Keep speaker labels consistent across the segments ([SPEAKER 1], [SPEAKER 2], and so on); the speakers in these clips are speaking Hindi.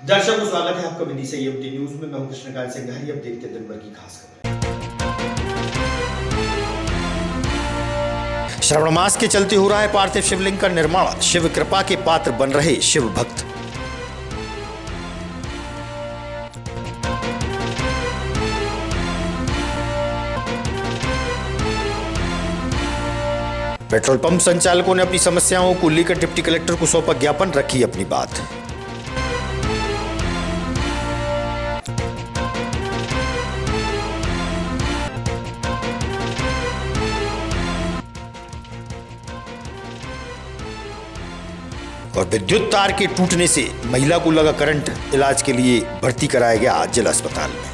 [SPEAKER 1] दर्शकों स्वागत है आपका विधि से यूटी न्यूज में। मैं हूं कृष्णकांत सिंह। अब देखते हैं दिन भर की खास खबरें। श्रावण मास के चलते हो रहा है पार्थिव शिवलिंग का निर्माण। शिव कृपा के पात्र बन रहे शिव भक्त। पेट्रोल पंप संचालकों ने अपनी समस्याओं को लेकर डिप्टी कलेक्टर को सौंपा ज्ञापन, रखी अपनी बात। और विद्युत तार के टूटने से महिला को लगा करंट, इलाज के लिए भर्ती कराया गया जिला अस्पताल में।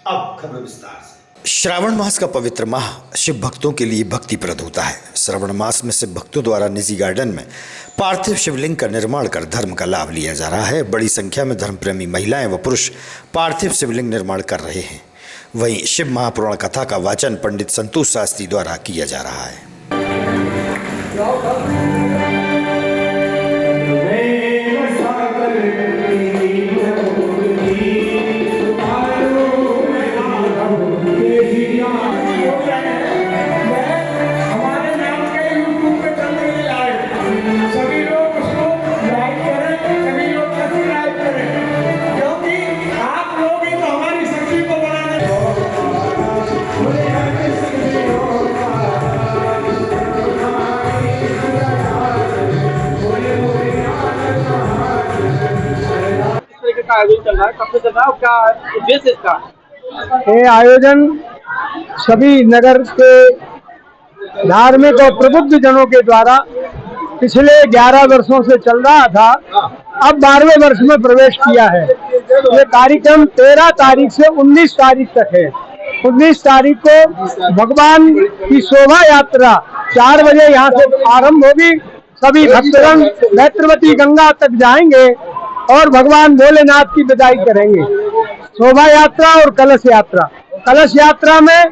[SPEAKER 1] अब खबर विस्तार से। श्रावण मास का पवित्र माह शिव भक्तों के लिए भक्तिप्रद होता है। श्रावण मास में शिव भक्तों द्वारा निजी गार्डन में पार्थिव शिवलिंग का निर्माण कर धर्म का लाभ लिया जा रहा है। बड़ी संख्या में धर्मप्रेमी महिलाएं व पुरुष पार्थिव शिवलिंग निर्माण कर रहे हैं। वहीं शिव महापुराण कथा का वाचन पंडित संतोष शास्त्री द्वारा किया जा रहा है।
[SPEAKER 2] आयोजन चल रहा है, कब से चल रहा है और क्या उद्देश्य इसका?
[SPEAKER 3] ये आयोजन सभी नगर के धार्मिक और प्रबुद्ध जनों के द्वारा पिछले 11 वर्षों से चल रहा था। अब 12वें वर्ष में प्रवेश किया है। ये कार्यक्रम 13 तारीख से 19 तारीख तक है। 19 तारीख को भगवान की शोभा यात्रा 4 बजे यहाँ से आरंभ होगी। सभी भक्तगण नेत्रवती गंगा तक जाएंगे और भगवान भोलेनाथ की विदाई करेंगे। शोभा यात्रा और कलश यात्रा। कलश यात्रा में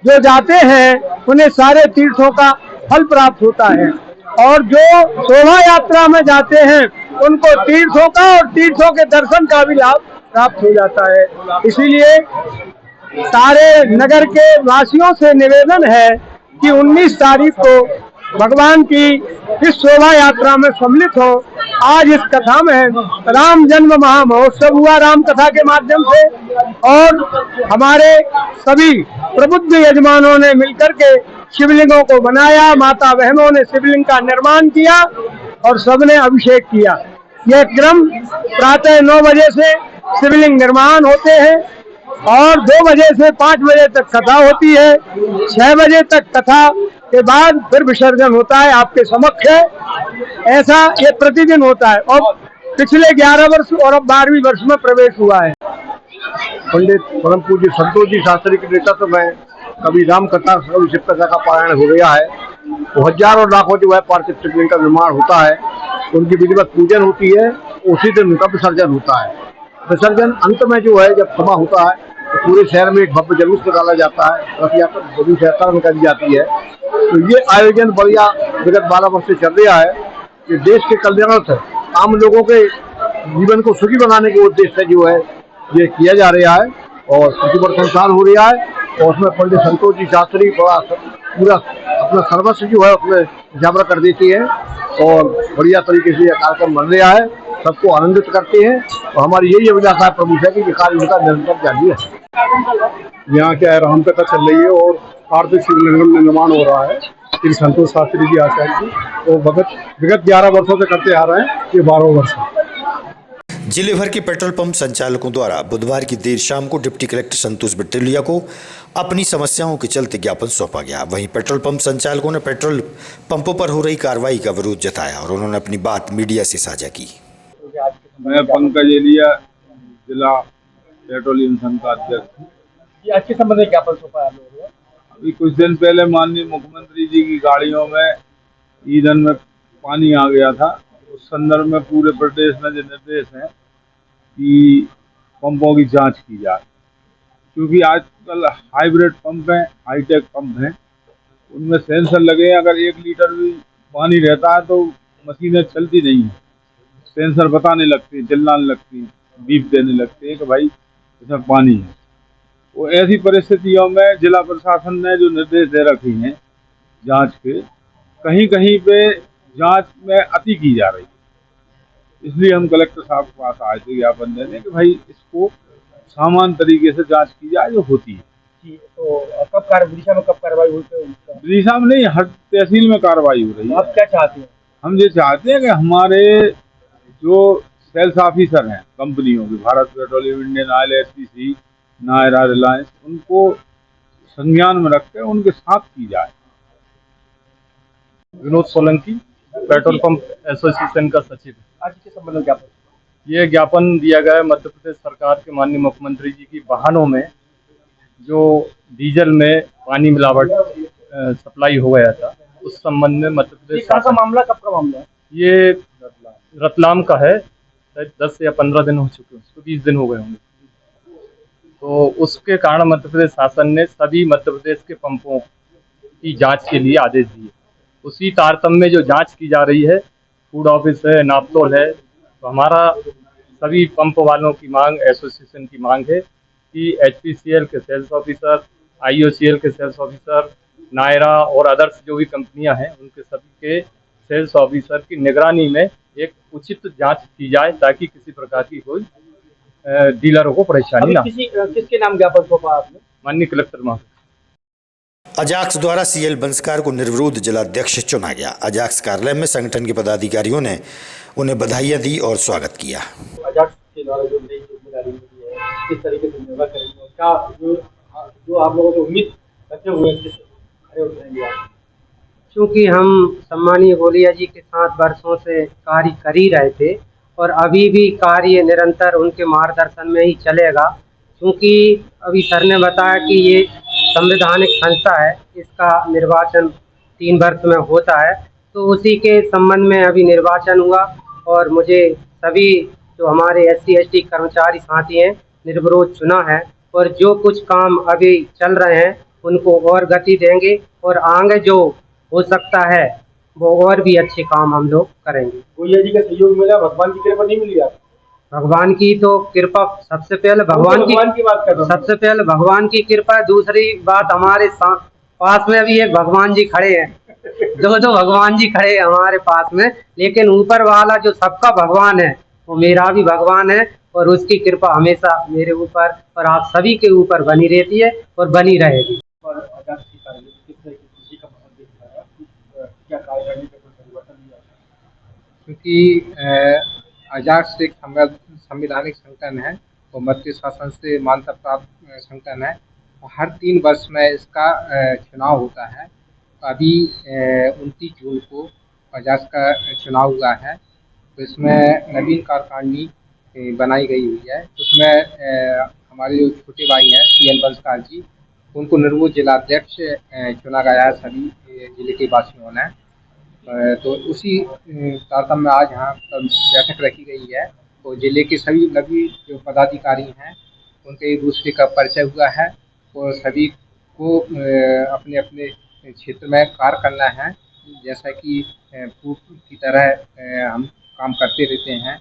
[SPEAKER 3] जो जाते हैं उन्हें सारे तीर्थों का फल प्राप्त होता है, और जो शोभा यात्रा में जाते हैं उनको तीर्थों का और तीर्थों के दर्शन का भी लाभ प्राप्त हो जाता है। इसीलिए सारे नगर के वासियों से निवेदन है कि 19 तारीख को भगवान की इस शोभा यात्रा में सम्मिलित हो। आज इस कथा में राम जन्म महामहोत्सव हुआ राम कथा के माध्यम से, और हमारे सभी प्रबुद्ध यजमानों ने मिलकर के शिवलिंगों को बनाया। माता बहनों ने शिवलिंग का निर्माण किया और सबने अभिषेक किया। यह क्रम प्रातः 9 बजे से शिवलिंग निर्माण होते हैं और 2 बजे से 5 बजे तक कथा होती है। 6 बजे तक कथा के बाद फिर विसर्जन होता है, आपके समक्ष है। ऐसा ये प्रतिदिन होता है और पिछले 11 वर्ष और अब 12वीं वर्ष में प्रवेश हुआ है।
[SPEAKER 4] पंडित परम पूज्य संतोष जी शास्त्री के नेतृत्व में कभी राम कथा कभी शिव कथा का पारायण हो गया है। तो हजारों लाखों जो है पार्थिव शिवलिंग का निर्माण होता है, उनकी विधिवत पूजन होती है। उसी दिन उनका विसर्जन होता है। विसर्जन अंत में जो है जब सभा होता है तो पूरे शहर में एक भव्य जुलूस निकाला जाता है। रथ यात्रा जुलूस यात्रा निकाली जाती है। तो ये आयोजन बढ़िया विगत 12 वर्ष से चल रहा है। ये देश के कल्याणार्थ आम लोगों के जीवन को सुखी बनाने के उद्देश्य से जो है ये किया जा रहा है और प्रतिवर्ष अनुसार हो रहा है। और उसमें पंडित संतोष जी शास्त्री पूरा अपना सर्वस्व जो है उसमें जाबरा कर देती है और बढ़िया तरीके से यह कार्यक्रम बन रहा है। सबको आनंदित करते हैं और हमारी यही अभिलाषा है प्रभु से कि ये कार्य उनका निरंतर जारी है।
[SPEAKER 5] यहाँ क्या है राम कथा चल रही है और पार्थिव शिवलिंग निर्माण हो रहा है। श्री संतोष शास्त्री जी आचार्य जी तो विगत 11 वर्षों से करते आ रहे हैं। ये 12वां वर्ष है।
[SPEAKER 1] जिले भर के पेट्रोल पंप संचालकों द्वारा बुधवार की देर शाम को डिप्टी कलेक्टर संतोष बिटलिया को अपनी समस्याओं के चलते ज्ञापन सौंपा गया। वहीं पेट्रोल पंप संचालकों ने पेट्रोल पंपों पर हो रही कार्रवाई का विरोध जताया और उन्होंने अपनी बात मीडिया से साझा की।
[SPEAKER 6] मैं पंकज एलिया, जिला पेट्रोलियम संघ का अध्यक्ष।
[SPEAKER 2] आज के संबंध में ज्ञापन सौंपा है आप लोगों ने?
[SPEAKER 6] अभी कुछ दिन पहले माननीय मुख्यमंत्री जी की गाड़ियों में ईंधन में पानी आ गया था। उस संदर्भ में पूरे प्रदेश में जो निर्देश हैं कि पंपों की जांच की जाए, क्योंकि आजकल हाइब्रिड पंप हैं, हाईटेक पंप हैं, उनमें सेंसर लगे हैं। अगर 1 लीटर भी पानी रहता है तो मशीनें चलती नहीं हैं, सेंसर बताने लगती हैं, चिल्लाने लगती हैं, बीप देने लगते हैं कि भाई इसमें पानी है। वो ऐसी परिस्थितियों में जिला प्रशासन ने जो निर्देश दे रखे हैं जांच के, कहीं कहीं पे जांच में अति की जा रही है। इसलिए हम कलेक्टर साहब के पास आए थे ज्ञापन देने कि भाई इसको सामान्य तरीके से जांच की जाए जो होती है।
[SPEAKER 2] तो कब विदिशा में कब कार्रवाई हुई?
[SPEAKER 6] विदिशा में नहीं, हर तहसील में कार्रवाई हो रही है।
[SPEAKER 2] आप क्या चाहते हैं?
[SPEAKER 6] हम ये चाहते हैं कि हमारे जो सेल्स ऑफिसर हैं कंपनियों के, Bharat Petroleum, Indian Oil, HPC, Nayara, Reliance, उनको संज्ञान में रखकर उनके साथ की जाए।
[SPEAKER 7] Vinod Solanki, petrol pump association का सचिव।
[SPEAKER 2] आज के संबंध में ज्ञापन,
[SPEAKER 7] ये ज्ञापन दिया गया है मध्य प्रदेश सरकार के माननीय मुख्यमंत्री जी की वाहनों में जो डीजल में पानी मिलावट सप्लाई हो गया था, उस संबंध में मध्य प्रदेश
[SPEAKER 2] का मामला कब का मामला है?
[SPEAKER 7] ये रतलाम का है, शायद 10 या 15 दिन हो चुके हैं, उसको 20 दिन हो गए होंगे। तो उसके कारण मध्य प्रदेश शासन ने सभी मध्य प्रदेश के पंपों की जांच के लिए आदेश दिए। उसी तारतम्य में जो जांच की जा रही है, फूड ऑफिस है, नापतोल है, तो हमारा सभी पंप वालों की मांग, एसोसिएशन की मांग है कि एचपीसीएल के सेल्स ऑफिसर, आईओसीएल के सेल्स ऑफिसर, नायरा और अदर्स जो भी कंपनियां हैं, उनके सभी के सेल्स ऑफिसर की निगरानी में एक उचित जांच की जाए, ताकि किसी प्रकार की कोई डीलरों को परेशानी ना।
[SPEAKER 2] किसके नाम ज्ञापन सौंपा आपने?
[SPEAKER 7] माननीय कलेक्टर महोदय।
[SPEAKER 1] अजाक्स द्वारा सीएल बंसकार को निर्विरोध जिलाध्यक्ष चुना गया। अजाक्स कार्यालय में संगठन के पदाधिकारियों ने उन्हें बधाइयां दी और स्वागत किया।
[SPEAKER 2] अजाक्स के द्वारा जो नई जिम्मेदारी मिली है, किस तरीके से निर्वाह करेंगे और क्या जो आप लोगों से उम्मीद रखे हुए हैं, किस खड़े उतरेंगे आप?
[SPEAKER 8] क्योंकि हम सम्मानीय गोलिया जी के साथ वर्षों से कार्य कर ही रहे थे और अभी भी कार्य निरंतर उनके मार्गदर्शन में ही चलेगा, क्योंकि अभी सर ने बताया कि ये संवैधानिक संस्था है, इसका निर्वाचन 3 वर्ष में होता है, तो उसी के संबंध में अभी निर्वाचन हुआ और मुझे सभी जो हमारे SC/ST कर्मचारी साथी हैं निर्विरोध चुना है और जो कुछ काम अभी चल रहे हैं उनको और गति देंगे और आगे जो हो सकता है वो और भी अच्छे काम हम लोग करेंगे।
[SPEAKER 2] गोलिया जी का सहयोग मिला, भगवान की कृपा नहीं मिली आपको?
[SPEAKER 8] भगवान की तो कृपा सबसे पहले भगवान की
[SPEAKER 2] बात कर रहा हूं।
[SPEAKER 8] सबसे पहले भगवान की कृपा है। दूसरी बात, हमारे पास में भी एक भगवान जी खड़े हैं, दो भगवान जी खड़े हैं हमारे पास में, लेकिन ऊपर वाला जो सबका भगवान है वो मेरा भी भगवान है और उसकी कृपा हमेशा मेरे ऊपर और आप सभी के ऊपर बनी रहती है और बनी रहेगी।
[SPEAKER 9] क्योंकि अजाक्स एक संवैधानिक संगठन है और मध्य शासन से मान्यता प्राप्त संगठन है और हर 3 वर्ष में इसका चुनाव होता है। अभी 29 जून को अजाक्स का चुनाव हुआ है, तो इसमें नवीन कार्यकारिणी बनाई गई हुई है। उसमें हमारे जो छोटे भाई हैं CL बंसकार जी, उनको निर्विरोध जिलाध्यक्ष चुना गया है सभी जिले के वासियों ने। तो उसी तारतम्य में आज यहाँ बैठक रखी गई है और जिले के सभी नवी जो पदाधिकारी हैं उनके एक दूसरे का परिचय हुआ है और सभी को अपने अपने क्षेत्र में कार्य करना है, जैसा कि पूर्व की तरह हम काम करते रहते हैं,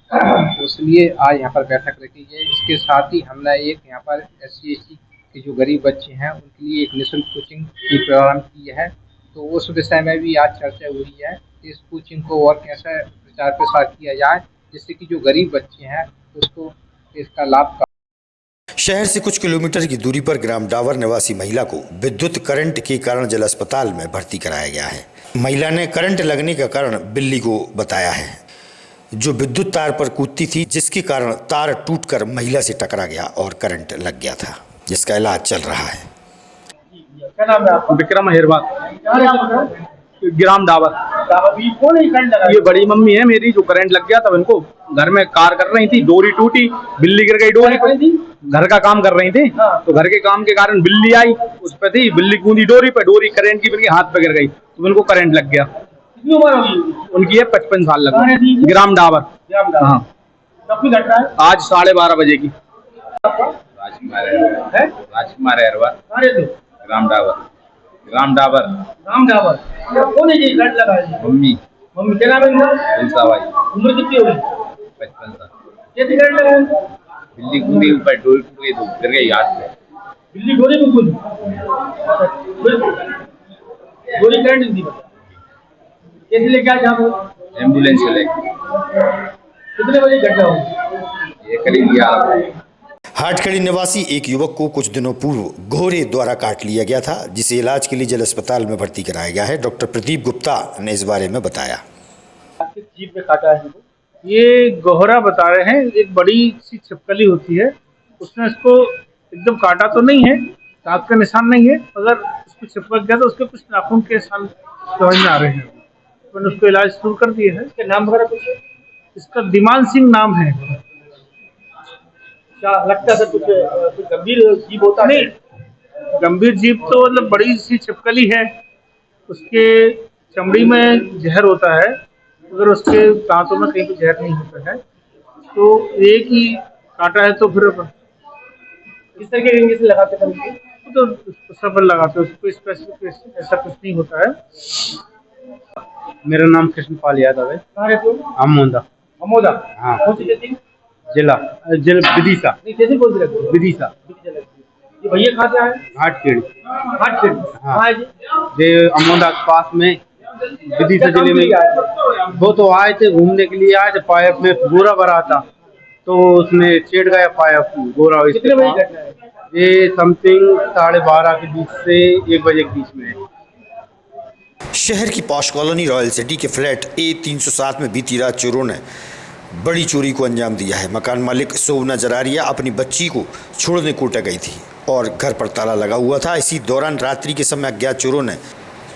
[SPEAKER 9] तो इसलिए आज यहाँ पर बैठक रखी है। इसके साथ ही हमने एक यहाँ पर SC/ST के जो गरीब बच्चे हैं उनके लिए एक निःशुल्क कोचिंग की प्रारंभ की है, तो उस विषय में भी आज चर्चा हुई है। इस कोचिंग को और कैसे प्रचार प्रसार किया जाए जिससे कि जो गरीब बच्चे हैं उसको इसका लाभ।
[SPEAKER 1] शहर से कुछ किलोमीटर की दूरी पर ग्राम डावर निवासी महिला को विद्युत करंट के कारण जिला अस्पताल में भर्ती कराया गया है। महिला ने करंट लगने का कारण बिल्ली को बताया है, जो विद्युत तार पर कूदती थी, जिसके कारण तार टूटकर महिला से टकरा गया और करंट लग गया था, जिसका इलाज चल रहा है।
[SPEAKER 2] क्या नाम है आपका?
[SPEAKER 7] विक्रम हेरवाल, ग्राम डावर।
[SPEAKER 2] कौन है करंट लगा?
[SPEAKER 7] ये बड़ी मम्मी है मेरी, जो करंट लग गया था इनको, घर में कार कर रही थी, डोरी टूटी, बिल्ली गिर गई डोरी पर, घर का काम कर रही थी, तो घर के काम के कारण बिल्ली आई, उस पर थी, बिल्ली कूदी डोरी पर, डोरी करंट की बिल्ली हाथ पे गिर गई, तो इनको करंट लग गया।
[SPEAKER 2] कितनी उम्र होगी?
[SPEAKER 9] उनकी है 55 साल
[SPEAKER 2] कहाँ रहती है?
[SPEAKER 9] लगभग, ग्राम डाबर।
[SPEAKER 2] ग्राम डाबर।
[SPEAKER 9] हाँ।
[SPEAKER 2] कब की घटना है
[SPEAKER 9] आज 12:30 बजे की।
[SPEAKER 2] आपका?
[SPEAKER 6] राजकुमार
[SPEAKER 2] है?
[SPEAKER 6] राजकुमार अहरवाल,
[SPEAKER 2] कहाँ रहते हो?
[SPEAKER 6] राम डाबर, राम डाबर,
[SPEAKER 2] राम डाबर। कौन है जी लट लगा है?
[SPEAKER 6] मम्मी
[SPEAKER 2] मम्मी क्या नाम है इनका?
[SPEAKER 6] तुलसाबाई,
[SPEAKER 2] उम्र कितनी होगी?
[SPEAKER 6] 55 साल।
[SPEAKER 2] कैसे करंट लगा इनको?
[SPEAKER 6] बिल्ली कूदी, ऊपर डोरी टूट गई तो गिर गई हाथ में।
[SPEAKER 2] बिल्ली गोली में कूदी? गोली करंट दी बता। कैसे लेके आए जहाँ पर?
[SPEAKER 6] एम्बुलेंस से लेके
[SPEAKER 2] कितने बजे घटना हुई?
[SPEAKER 6] ये करीब 11 बजे।
[SPEAKER 1] हाटखड़ी निवासी एक युवक को कुछ दिनों पूर्व घोड़े द्वारा काट लिया गया था, जिसे इलाज के लिए जिला अस्पताल में भर्ती कराया गया है। डॉक्टर प्रदीप गुप्ता ने इस बारे में बताया।
[SPEAKER 2] किस जीप में काटा है इनको?
[SPEAKER 7] ये गोहरा बता रहे हैं, एक बड़ी सी छिपकली होती है, उसने इसको एकदम काटा तो नहीं है, दांत का निशान नहीं है, अगर उसको चिपक गया तो उसके कुछ नाखून के निशान समझ में आ रहे हैं। मैंने उसको इलाज शुरू कर दिए है।
[SPEAKER 2] इसके नाम वगैरह कुछ है?
[SPEAKER 7] इसका दिमान सिंह नाम है।
[SPEAKER 2] क्या लगता है सर कुछ गंभीर जीव होता है?
[SPEAKER 7] नहीं, गंभीर जीव तो मतलब बड़ी सी छिपकली है, उसके चमड़ी में जहर होता है, अगर उसके दांतों में कहीं भी जहर नहीं होता है तो एक ही काटा है तो फिर
[SPEAKER 2] किस तरह के इंजेक्शन लगाते थे उनके?
[SPEAKER 7] तो सफल लगाते हैं, उसको स्पेसिफिक ऐसा कुछ नहीं होता है।
[SPEAKER 9] मेरा नाम कृष्णपाल यादव है।
[SPEAKER 2] कहाँ रहते हो?
[SPEAKER 9] अमोदा,
[SPEAKER 2] अमोदा।
[SPEAKER 9] हाँ।
[SPEAKER 2] कौन सी तहसील?
[SPEAKER 9] जिला विदिशा।
[SPEAKER 2] नहीं तहसील कौन सी लगती है?
[SPEAKER 9] विदिशा,
[SPEAKER 2] ये भैया कहाँ से आए?
[SPEAKER 9] हाटखेड़ी।
[SPEAKER 2] हाटखेड़ी। कहाँ है जी?
[SPEAKER 9] ये अमोदा के पास में विदिशा जिले में। वो तो आए थे घूमने के लिए, आए थे, पाइप में गोरा भरा था तो उसने छेड़ गया पाइप गोरा।
[SPEAKER 2] कितने बजे घटना है?
[SPEAKER 9] ये समथिंग 12:30 के बीच से 1 बजे के बीच में है।
[SPEAKER 1] शहर की पॉश कॉलोनी रॉयल सिटी के फ्लैट A307 में बीती रात चोरों ने बड़ी चोरी को अंजाम दिया है। मकान मालिक शोभना जरारिया अपनी बच्ची को छोड़ने कोटा गई थी और घर पर ताला लगा हुआ था। इसी दौरान रात्रि के समय अज्ञात चोरों ने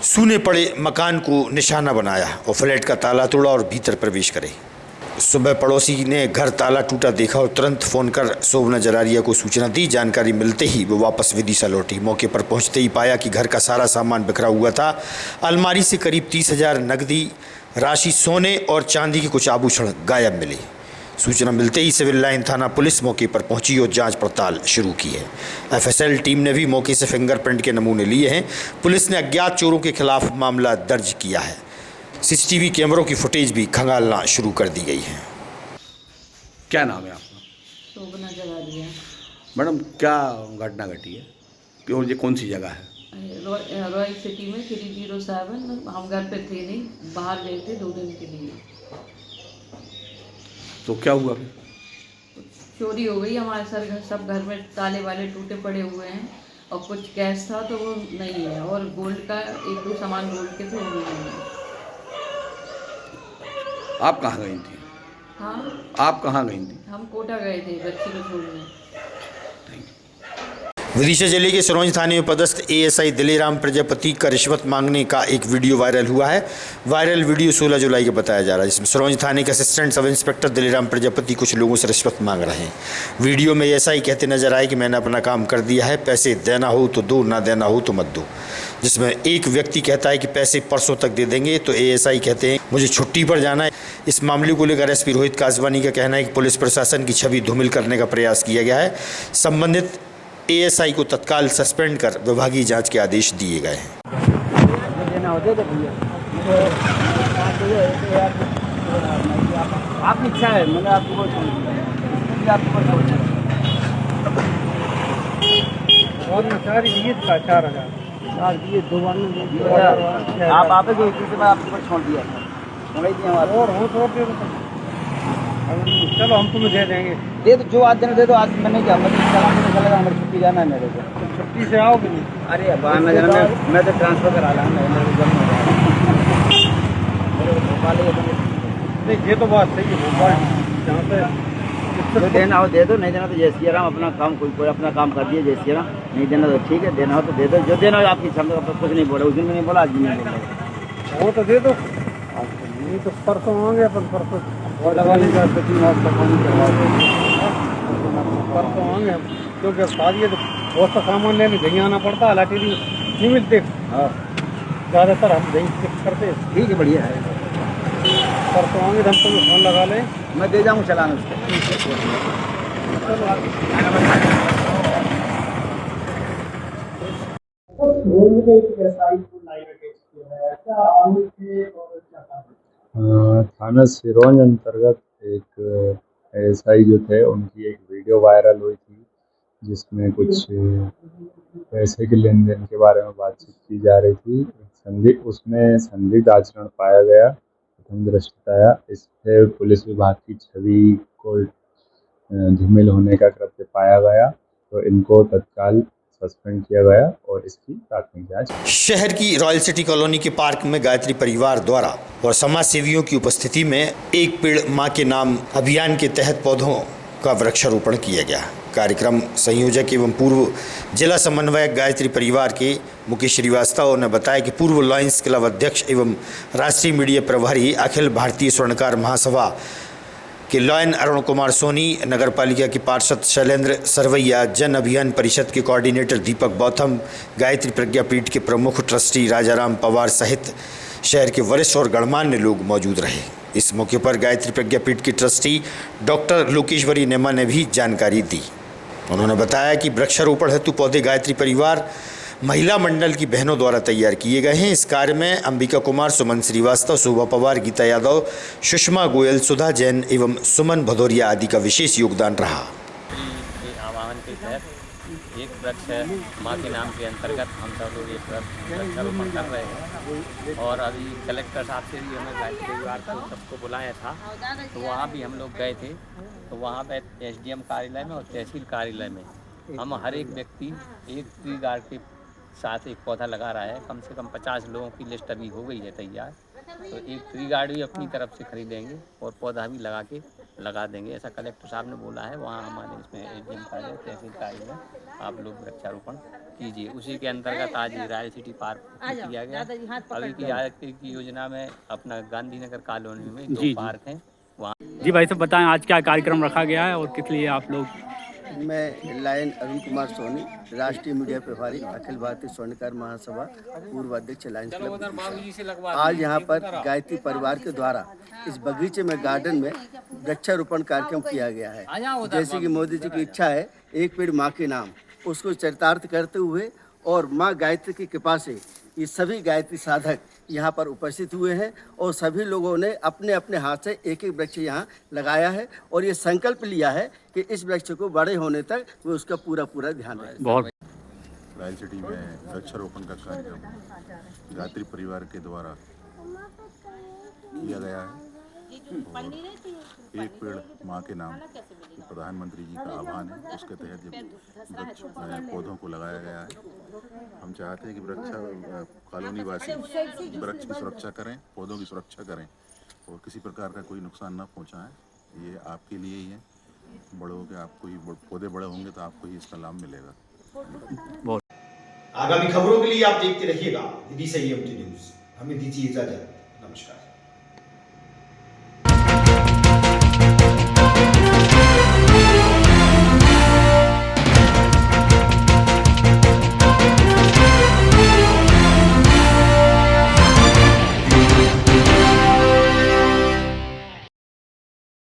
[SPEAKER 1] सूने पड़े मकान को निशाना बनाया और फ्लैट का ताला तोड़ा और भीतर प्रवेश करे। सुबह पड़ोसी ने घर ताला टूटा देखा और तुरंत फ़ोन कर शोभना जरारिया को सूचना दी। जानकारी मिलते ही वो वापस विदिशा लौटी। मौके पर पहुंचते ही पाया कि घर का सारा सामान बिखरा हुआ था। अलमारी से करीब 30,000 नकदी राशि, सोने और चांदी के कुछ आभूषण गायब मिले। सूचना मिलते ही सिविल लाइन थाना पुलिस मौके पर पहुंची और जांच पड़ताल शुरू की है। एफएसएल टीम ने भी मौके से फिंगरप्रिंट के नमूने लिए हैं। पुलिस ने अज्ञात चोरों के खिलाफ मामला दर्ज किया है। सीसीटीवी कैमरों की फुटेज भी खंगालना शुरू कर दी गई है।
[SPEAKER 10] क्या नाम है आपका?
[SPEAKER 11] शोभना जरारिया।
[SPEAKER 10] मैडम क्या घटना घटी है और ये कौन सी जगह है?
[SPEAKER 11] रॉयल सिटी में 307। हम घर पे थे नहीं, बाहर गए थे 2 दिन के लिए।
[SPEAKER 10] तो क्या हुआ फिर?
[SPEAKER 11] चोरी हो गई हमारे सर, सब घर में ताले वाले टूटे पड़े हुए हैं और कुछ कैश था तो वो नहीं है, और गोल्ड का 1-2 सामान गोल्ड के थे वो भी नहीं है।
[SPEAKER 10] आप कहाँ गई थी?
[SPEAKER 11] हाँ,
[SPEAKER 10] आप कहाँ गई थी?
[SPEAKER 11] हम कोटा गए थे बच्ची को छोड़ने।
[SPEAKER 1] विदिशा जिले के सिरोंज थाने में पदस्थ एएसआई दिलेराम प्रजापति का रिश्वत मांगने का एक वीडियो वायरल हुआ है। वायरल वीडियो 16 जुलाई का बताया जा रहा है, जिसमें सिरोंज थाने के assistant sub inspector Dileram Prajapati कुछ लोगों से रिश्वत मांग रहे हैं। वीडियो में एएसआई कहते नजर आए कि मैंने अपना काम कर दिया है, पैसे देना हो तो दो, ना देना हो तो मत दो। जिसमें एक व्यक्ति कहता है कि पैसे परसों तक दे देंगे, तो एएसआई कहते हैं मुझे छुट्टी पर जाना है। इस मामले को लेकर एसपी रोहित कासवानी का कहना है कि पुलिस प्रशासन की छवि धूमिल करने का प्रयास किया गया है। संबंधित एएसआई को तत्काल सस्पेंड कर विभागीय जांच के आदेश दिए गए हैं।
[SPEAKER 3] आपकी इच्छा है, मैंने आपको और ना 4,000 दिए 2 बार में आप आप जो मैं आपको छोड़ दिया और हो तो चलो हम तुम्हें दे देंगे। दे दो, जो आज दिन दे दो। आज मैंने क्या चलेगा, हमारी छुट्टी जाना है मेरे को। छुट्टी से आओगे नहीं? अरे बाहर में जाना, मैं तो ट्रांसफर करा रहा हूँ। नहीं ये तो बात सही है, भोपाल जहाँ पे देना हो दे दो, नहीं देना तो जय सिया राम, अपना काम कोई अपना काम कर दिए, जय सिया राम। नहीं देना तो ठीक है, देना हो तो दे दो, जो देना हो आपकी क्षमता का। कुछ नहीं बोला, उस दिन में नहीं बोला, आज भी नहीं बोला। वो तो दे दो, नहीं तो परसों होंगे अपन, परसों परसों होंगे, क्योंकि शादी है तो बहुत सा सामान लेने दही आना पड़ता है। लाठी नहीं मिलते ज़्यादातर, हम दही करते
[SPEAKER 4] ठीक है, बढ़िया है।
[SPEAKER 3] सर तो आएंगे, हम तो फोन लगा लें।
[SPEAKER 4] मैं दे जाऊँ चलान उसको।
[SPEAKER 12] थाना सिरोंज अंतर्गत एक एएसआई जो थे, उनकी एक वीडियो वायरल हुई थी जिसमें कुछ पैसे के लेन देन के बारे में बातचीत की जा रही थी। उसमें संदिग्ध आचरण पाया गया, प्रथम दृष्टया इससे पुलिस विभाग की छवि को धूमिल होने का कृत्य पाया गया, तो इनको तत्काल सस्पेंड किया गया और इसकी प्राथमिक जांच।
[SPEAKER 1] शहर की रॉयल सिटी कॉलोनी के पार्क में गायत्री परिवार द्वारा और समाज सेवियों की उपस्थिति में एक पेड़ मां के नाम अभियान के तहत पौधों का वृक्षारोपण किया गया। कार्यक्रम संयोजक एवं पूर्व जिला समन्वयक गायत्री परिवार के मुकेश श्रीवास्तव ने बताया कि पूर्व लायंस क्लब अध्यक्ष एवं राष्ट्रीय मीडिया प्रभारी अखिल भारतीय स्वर्णकार महासभा के लॉयन अरुण कुमार सोनी, नगर पालिका के पार्षद शैलेंद्र सरवैया, जन अभियान परिषद के कोऑर्डिनेटर दीपक बौथम, गायत्री प्रज्ञापीठ के प्रमुख ट्रस्टी राजाराम पवार सहित शहर के वरिष्ठ और गणमान्य लोग मौजूद रहे। इस मौके पर गायत्री प्रज्ञापीठ की ट्रस्टी डॉक्टर लोकेश्वरी नेमा ने भी जानकारी दी। उन्होंने बताया कि वृक्षारोपण हेतु पौधे गायत्री परिवार महिला मंडल की बहनों द्वारा तैयार किए गए हैं। इस कार्य में अंबिका कुमार, सुमन श्रीवास्तव, शोभा पवार, गीता यादव, सुषमा गोयल, सुधा जैन एवं सुमन भदौरिया आदि का विशेष योगदान रहा।
[SPEAKER 13] आह्वान के तहत एक वृक्ष माँ के नाम के अंतर्गत हम सब लोग एक वृक्षारोपण कर रहे हैं और अभी कलेक्टर साहब से भी हमें गायत्री परिवार को सबको बुलाया था, तो वहाँ भी हम लोग गए थे। तो वहाँ पे एसडीएम कार्यालय में और तहसील कार्यालय में हम हर एक व्यक्ति एक ट्री गार्ड के साथ एक पौधा लगा रहा है। कम से कम 50 लोगों की लिस्ट अभी हो गई है तैयार, तो एक ट्री गार्ड भी अपनी तरफ से खरीदेंगे और पौधा भी लगा देंगे, ऐसा कलेक्टर साहब ने बोला है। वहाँ हमारे इसमें एसडीएम कार्यालय, तहसील कार्यालय आप लोग वृक्षारोपण कीजिए। उसी के अंतर्गत आज रॉयल सिटी पार्क किया गया। अभी की योजना में अपना गांधीनगर कॉलोनी में 2 पार्क हैं वहाँ।
[SPEAKER 14] जी भाई साहब बताएं, आज क्या कार्यक्रम रखा गया है और किस लिए आप लोग?
[SPEAKER 4] मैं लायन अरुण कुमार सोनी, राष्ट्रीय मीडिया प्रभारी, अखिल भारतीय स्वर्णकार महासभा, पूर्व अध्यक्ष लायंस क्लब। आज यहाँ पर गायत्री परिवार के द्वारा इस बगीचे में, गार्डन में वृक्षारोपण कार्यक्रम किया गया है। जैसे कि मोदी जी की इच्छा है एक पेड़ माँ के नाम, उसको चरितार्थ करते हुए और माँ गायत्री की कृपा से ये सभी गायत्री साधक यहाँ पर उपस्थित हुए हैं और सभी लोगों ने अपने अपने हाथ से एक एक वृक्ष यहाँ लगाया है और ये संकल्प लिया है कि इस वृक्ष को बड़े होने तक वो उसका पूरा ध्यान रखें।
[SPEAKER 15] रॉयल सिटी में वृक्षारोपण का कार्यक्रम गायत्री परिवार के द्वारा किया गया है। एक पेड़ माँ के नाम प्रधानमंत्री जी का आह्वान है, उसके तहत ये वृक्ष पौधों को लगाया गया है। हम चाहते हैं कि कॉलोनी वासी वृक्ष की सुरक्षा करें, पौधों की सुरक्षा करें और किसी प्रकार का कोई नुकसान न पहुंचाएं। ये आपके लिए ही है। बड़े हो के आपको ही पौधे बड़े होंगे तो आपको ही इसका लाभ मिलेगा।
[SPEAKER 1] आगामी खबरों के लिए आप देखते रहिएगा दिल्ली से न्यूज़। हमें दीजिए इजाजत। नमस्कार।